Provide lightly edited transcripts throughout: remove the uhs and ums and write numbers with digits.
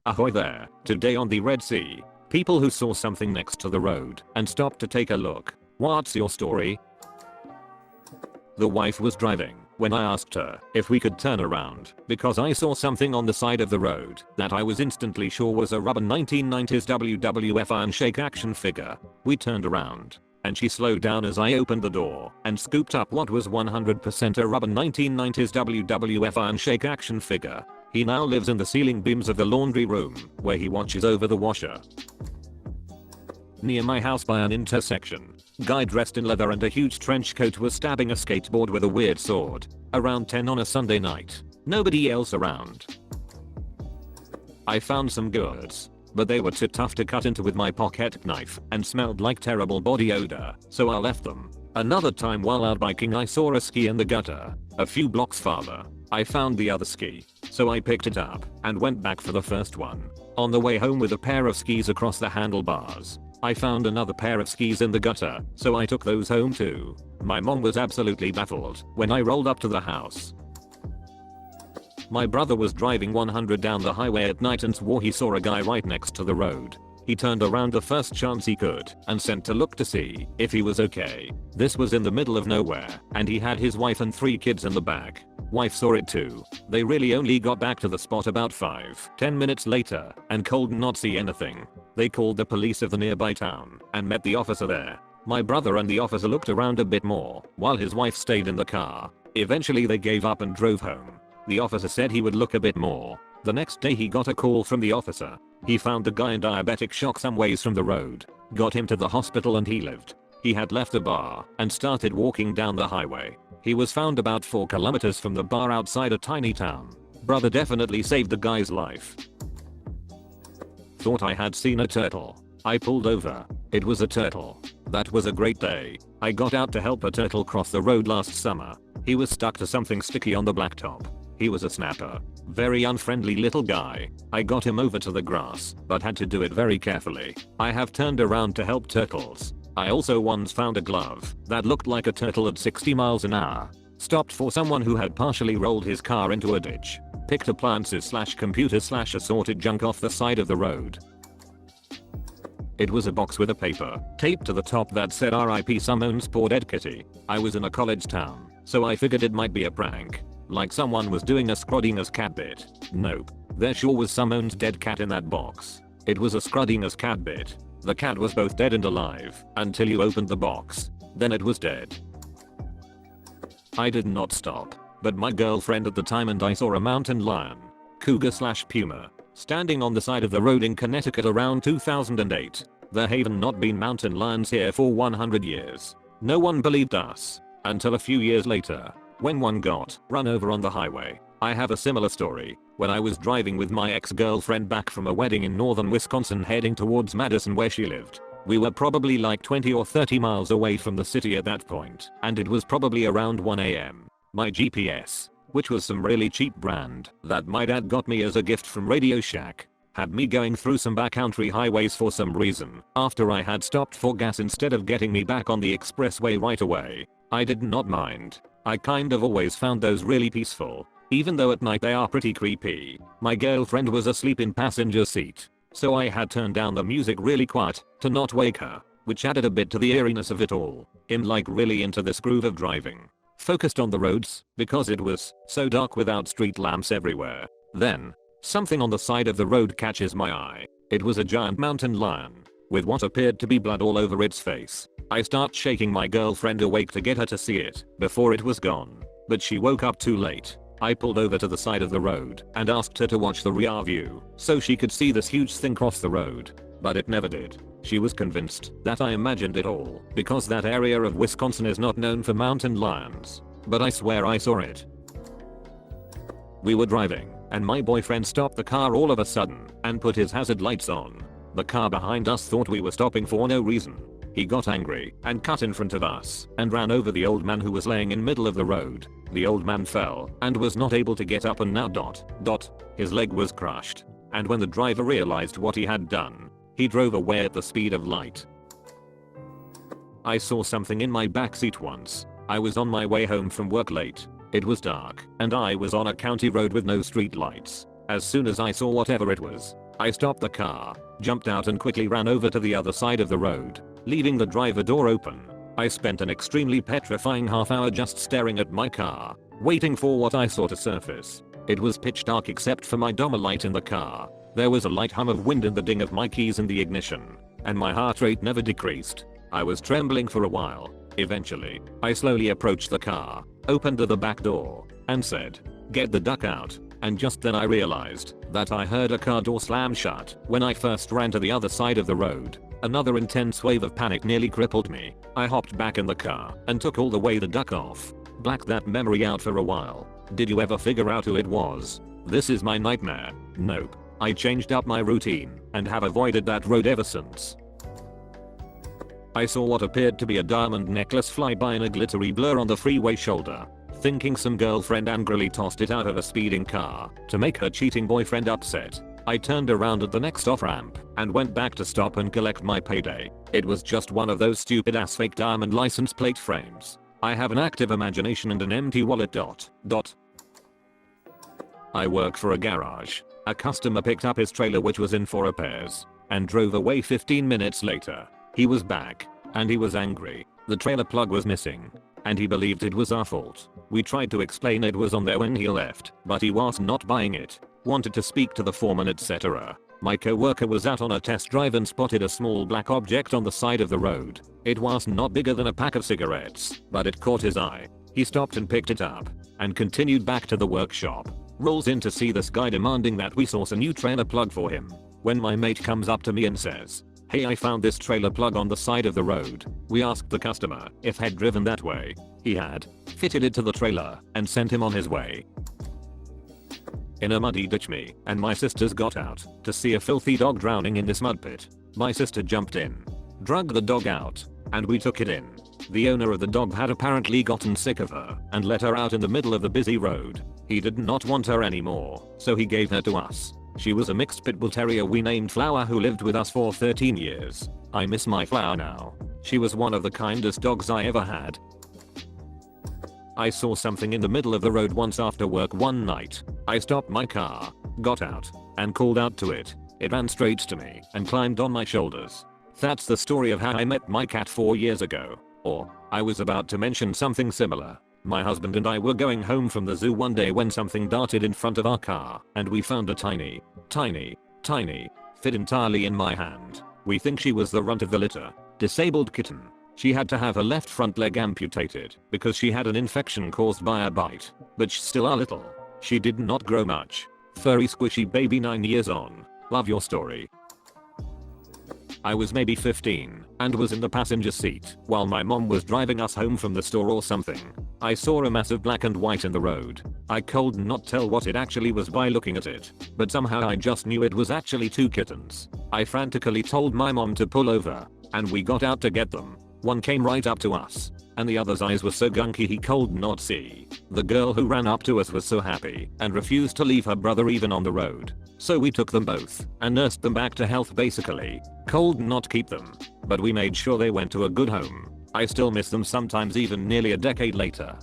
Ahoy there. Today on the Red Sea, people who saw something next to the road and stopped to take a look. What's your story? The wife was driving when I asked her if we could turn around because I saw something on the side of the road that I was instantly sure was a rubber 1990s WWF Iron Shake action figure. We turned around and she slowed down as I opened the door and scooped up what was 100% a rubber 1990s WWF Iron Shake action figure. He now lives in the ceiling beams of the laundry room where he watches over the washer. Near my house by an intersection, guy dressed in leather and a huge trench coat was stabbing a skateboard with a weird sword. Around 10 on a Sunday night. Nobody else around. I found some goods, but they were too tough to cut into with my pocket knife and smelled like terrible body odor, so I left them. Another time while out biking I saw a ski in the gutter. A few blocks farther, I found the other ski, so I picked it up and went back for the first one. On the way home with a pair of skis across the handlebars, I found another pair of skis in the gutter, so I took those home too. My mom was absolutely baffled when I rolled up to the house. My brother was driving 100 down the highway at night and swore he saw a guy right next to the road. He turned around the first chance he could and sent to look to see if he was okay. This was in the middle of nowhere and he had his wife and 3 kids in the back. Wife saw it too. They really only got back to the spot about 5-10 minutes later and could not see anything. They called the police of the nearby town and met the officer there. My brother and the officer looked around a bit more while his wife stayed in the car. Eventually they gave up and drove home. The officer said he would look a bit more. The next day he got a call from the officer. He found the guy in diabetic shock some ways from the road, got him to the hospital and he lived. He had left the bar and started walking down the highway. He was found about 4 kilometers from the bar outside a tiny town. Brother definitely saved the guy's life. Thought I had seen a turtle. I pulled over. It was a turtle. That was a great day. I got out to help a turtle cross the road last summer. He was stuck to something sticky on the blacktop. He was a snapper. Very unfriendly little guy. I got him over to the grass, but had to do it very carefully. I have turned around to help turtles. I also once found a glove that looked like a turtle at 60 miles an hour. Stopped for someone who had partially rolled his car into a ditch. Picked appliances/computers/assorted junk off the side of the road. It was a box with a paper taped to the top that said RIP someone's poor dead kitty. I was in a college town, so I figured it might be a prank. Like someone was doing a Scrodinger cat bit. Nope. There sure was someone's dead cat in that box. It was a Scrodinger cat bit. The cat was both dead and alive until you opened the box. Then it was dead. I did not stop, but my girlfriend at the time and I saw a mountain lion, cougar/puma, standing on the side of the road in Connecticut around 2008. There have not been mountain lions here for 100 years. No one believed us until a few years later, when one got run over on the highway. I have a similar story. When I was driving with my ex-girlfriend back from a wedding in northern Wisconsin heading towards Madison where she lived. We were probably like 20 or 30 miles away from the city at that point, and it was probably around 1 AM. My GPS, which was some really cheap brand that my dad got me as a gift from Radio Shack, had me going through some backcountry highways for some reason. After I had stopped for gas instead of getting me back on the expressway right away, I did not mind. I kind of always found those really peaceful, even though at night they are pretty creepy. My girlfriend was asleep in passenger seat, so I had turned down the music really quiet to not wake her, which added a bit to the eeriness of it all. I'm like really into this groove of driving. Focused on the roads because it was so dark without street lamps everywhere. Then, something on the side of the road catches my eye. It was a giant mountain lion with what appeared to be blood all over its face. I start shaking my girlfriend awake to get her to see it before it was gone, but she woke up too late. I pulled over to the side of the road and asked her to watch the rear view so she could see this huge thing cross the road, but it never did. She was convinced that I imagined it all because that area of Wisconsin is not known for mountain lions, but I swear I saw it. We were driving and my boyfriend stopped the car all of a sudden and put his hazard lights on. The car behind us thought we were stopping for no reason. He got angry and cut in front of us and ran over the old man who was laying in middle of the road. The old man fell and was not able to get up and now his leg was crushed. And when the driver realized what he had done, he drove away at the speed of light. I saw something in my backseat once. I was on my way home from work late. It was dark and I was on a county road with no street lights. As soon as I saw whatever it was, I stopped the car, jumped out and quickly ran over to the other side of the road, leaving the driver door open. I spent an extremely petrifying half hour just staring at my car, waiting for what I saw to surface. It was pitch dark except for my Doma light in the car. There was a light hum of wind and the ding of my keys in the ignition, and my heart rate never decreased. I was trembling for a while. Eventually, I slowly approached the car, opened the back door, and said, "Get the duck out." And just then I realized that I heard a car door slam shut. When I first ran to the other side of the road, another intense wave of panic nearly crippled me. I hopped back in the car and took all the way the duck off. Blacked that memory out for a while. Did you ever figure out who it was? This is my nightmare. Nope. I changed up my routine and have avoided that road ever since. I saw what appeared to be a diamond necklace fly by in a glittery blur on the freeway shoulder. Thinking some girlfriend angrily tossed it out of a speeding car to make her cheating boyfriend upset, I turned around at the next off-ramp and went back to stop and collect my payday. It was just one of those stupid ass fake diamond license plate frames. I have an active imagination and an empty wallet. I work for a garage. A customer picked up his trailer which was in for repairs and drove away 15 minutes later. He was back and he was angry. The trailer plug was missing and he believed it was our fault. We tried to explain it was on there when he left, but he was not buying it, wanted to speak to the foreman, etc. My co-worker was out on a test drive and spotted a small black object on the side of the road. It was not bigger than a pack of cigarettes, but it caught his eye. He stopped and picked it up and continued back to the workshop. Rolls in to see this guy demanding that we source a new trailer plug for him. When my mate comes up to me and says, "Hey, I found this trailer plug on the side of the road," we asked the customer if had driven that way. He had, fitted it to the trailer, and sent him on his way. In a muddy ditch, me and my sisters got out to see a filthy dog drowning in this mud pit. My sister jumped in, drug the dog out, and we took it in. The owner of the dog had apparently gotten sick of her and let her out in the middle of the busy road. He did not want her anymore, so he gave her to us. She was a mixed pit bull terrier we named Flower who lived with us for 13 years. I miss my Flower now. She was one of the kindest dogs I ever had. I saw something in the middle of the road once after work one night. I stopped my car, got out, and called out to it. It ran straight to me and climbed on my shoulders. That's the story of how I met my cat 4 years ago. Or, I was about to mention something similar. My husband and I were going home from the zoo one day when something darted in front of our car and we found a tiny, fit entirely in my hand. We think she was the runt of the litter. Disabled kitten. She had to have her left front leg amputated because she had an infection caused by a bite. But she's still a little. She did not grow much. Furry squishy baby 9 years on. Love your story. I was maybe 15 and was in the passenger seat while my mom was driving us home from the store or something. I saw a massive black and white in the road. I could not tell what it actually was by looking at it, but somehow I just knew it was actually 2 kittens. I frantically told my mom to pull over, and we got out to get them. One came right up to us, and the other's eyes were so gunky he could not see. The girl who ran up to us was so happy and refused to leave her brother even on the road. So we took them both and nursed them back to health basically. Could not keep them, but we made sure they went to a good home. I still miss them sometimes even nearly a decade later.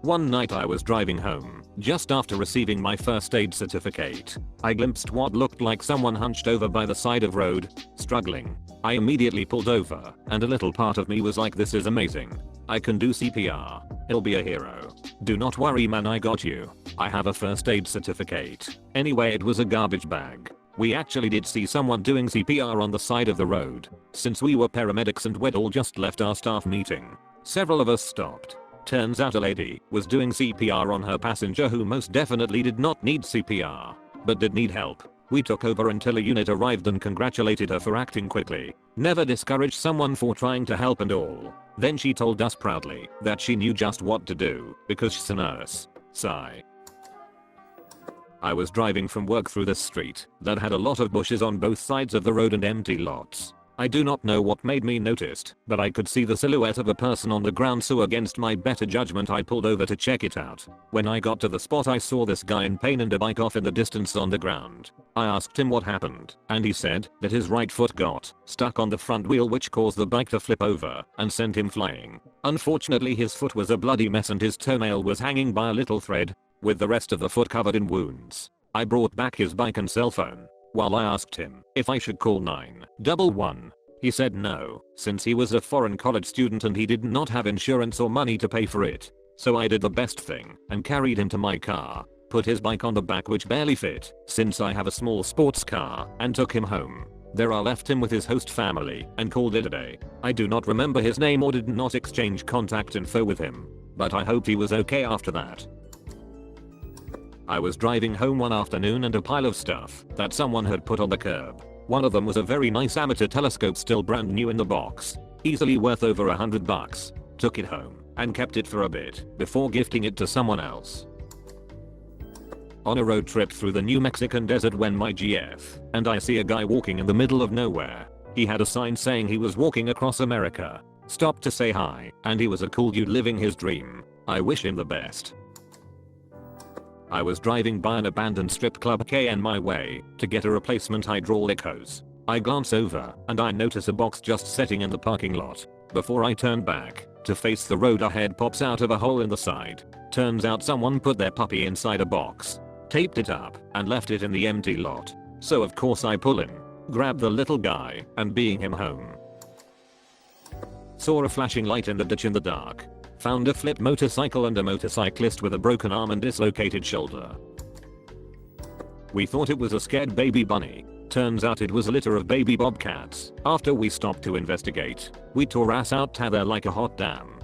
One night I was driving home, just after receiving my first aid certificate. I glimpsed what looked like someone hunched over by the side of road, struggling. I immediately pulled over, and a little part of me was like, this is amazing. I can do CPR. He'll be a hero. Do not worry man, I got you. I have a first aid certificate. Anyway, it was a garbage bag. We actually did see someone doing CPR on the side of the road. Since we were paramedics and we'd all just left our staff meeting, several of us stopped. Turns out a lady was doing CPR on her passenger who most definitely did not need CPR, but did need help. We took over until a unit arrived and congratulated her for acting quickly. Never discouraged someone for trying to help and all. Then she told us proudly that she knew just what to do because she's a nurse. Sigh. I was driving from work through this street that had a lot of bushes on both sides of the road and empty lots. I do not know what made me noticed, but I could see the silhouette of a person on the ground, so against my better judgment I pulled over to check it out. When I got to the spot I saw this guy in pain and a bike off in the distance on the ground. I asked him what happened, and he said that his right foot got stuck on the front wheel, which caused the bike to flip over and sent him flying. Unfortunately his foot was a bloody mess and his toenail was hanging by a little thread, with the rest of the foot covered in wounds. I brought back his bike and cell phone. While I asked him if I should call 911, he said no, since he was a foreign college student and he did not have insurance or money to pay for it. So I did the best thing and carried him to my car, put his bike on the back which barely fit since I have a small sports car, and took him home. There I left him with his host family and called it a day. I do not remember his name or did not exchange contact info with him, but I hope he was okay after that. I was driving home one afternoon and a pile of stuff that someone had put on the curb. One of them was a very nice amateur telescope still brand new in the box, easily worth over $100. Took it home and kept it for a bit before gifting it to someone else. On a road trip through the New Mexican desert when my GF and I see a guy walking in the middle of nowhere. He had a sign saying he was walking across America. Stopped to say hi, and he was a cool dude living his dream. I wish him the best. I was driving by an abandoned strip club KN my way to get a replacement hydraulic hose. I glance over and I notice a box just sitting in the parking lot. Before I turn back to face the road, a head pops out of a hole in the side. Turns out someone put their puppy inside a box, taped it up, and left it in the empty lot. So of course I pull in, grab the little guy, and being him home. Saw a flashing light in the ditch in the dark. Found a flipped motorcycle and a motorcyclist with a broken arm and dislocated shoulder. We thought it was a scared baby bunny. Turns out it was a litter of baby bobcats. After we stopped to investigate, we tore ass out there like a hot damn.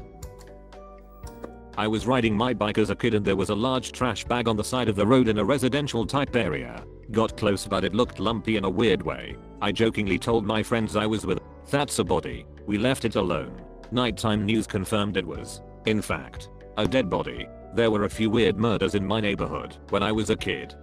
I was riding my bike as a kid and there was a large trash bag on the side of the road in a residential type area. Got close but it looked lumpy in a weird way. I jokingly told my friends I was with "That's a body." We left it alone. Nighttime news confirmed it was, in fact, a dead body. There were a few weird murders in my neighborhood when I was a kid.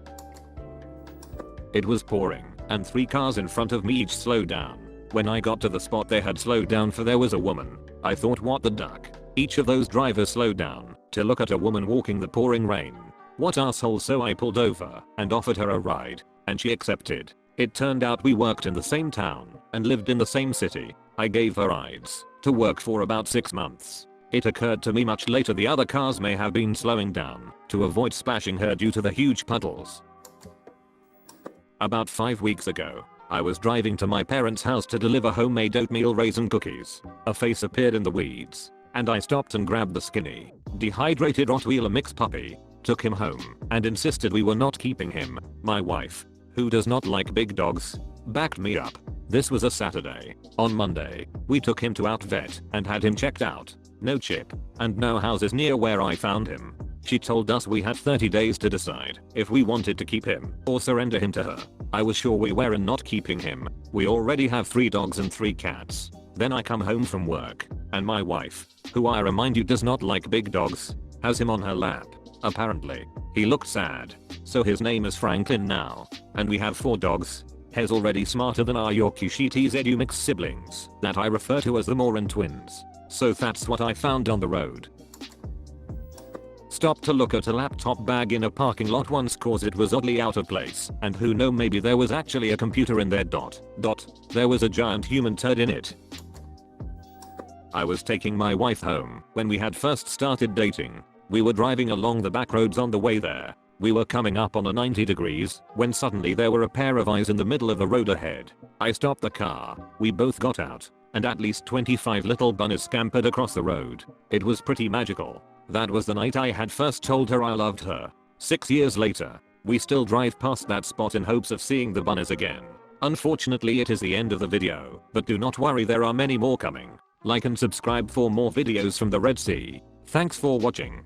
It was pouring and 3 cars in front of me each slowed down. When I got to the spot they had slowed down for, there was a woman. I thought, what the duck? Each of those drivers slowed down to look at a woman walking the pouring rain. What asshole? So I pulled over and offered her a ride, and she accepted. It turned out we worked in the same town and lived in the same city. I gave her rides to work for about 6 months. It occurred to me much later the other cars may have been slowing down to avoid splashing her due to the huge puddles. About 5 weeks ago, I was driving to my parents' house to deliver homemade oatmeal raisin cookies. A face appeared in the weeds, and I stopped and grabbed the skinny, dehydrated Rottweiler mix puppy, took him home, and insisted we were not keeping him. My wife, who does not like big dogs, backed me up. This was a Saturday. On Monday, we took him to Outvet and had him checked out. No chip, and no houses near where I found him. She told us we had 30 days to decide if we wanted to keep him or surrender him to her. I was sure we were not keeping him. We already have 3 dogs and 3 cats. Then I come home from work, and my wife, who I remind you does not like big dogs, has him on her lap. Apparently, he looked sad. So his name is Franklin now, and we have 4 dogs. He's already smarter than our Yorkie Sheeties Edu mix siblings that I refer to as the Moran twins. So that's what I found on the road. Stopped to look at a laptop bag in a parking lot once cause it was oddly out of place, and who know, maybe there was actually a computer in there. There was a giant human turd in it. I was taking my wife home when we had first started dating. We were driving along the back roads on the way there. We were coming up on a 90 degrees when suddenly there were a pair of eyes in the middle of the road ahead. I stopped the car, we both got out, and at least 25 little bunnies scampered across the road. It was pretty magical. That was the night I had first told her I loved her. 6 years later, we still drive past that spot in hopes of seeing the bunnies again. Unfortunately, it is the end of the video, but do not worry, there are many more coming. Like and subscribe for more videos from the Red Sea. Thanks for watching.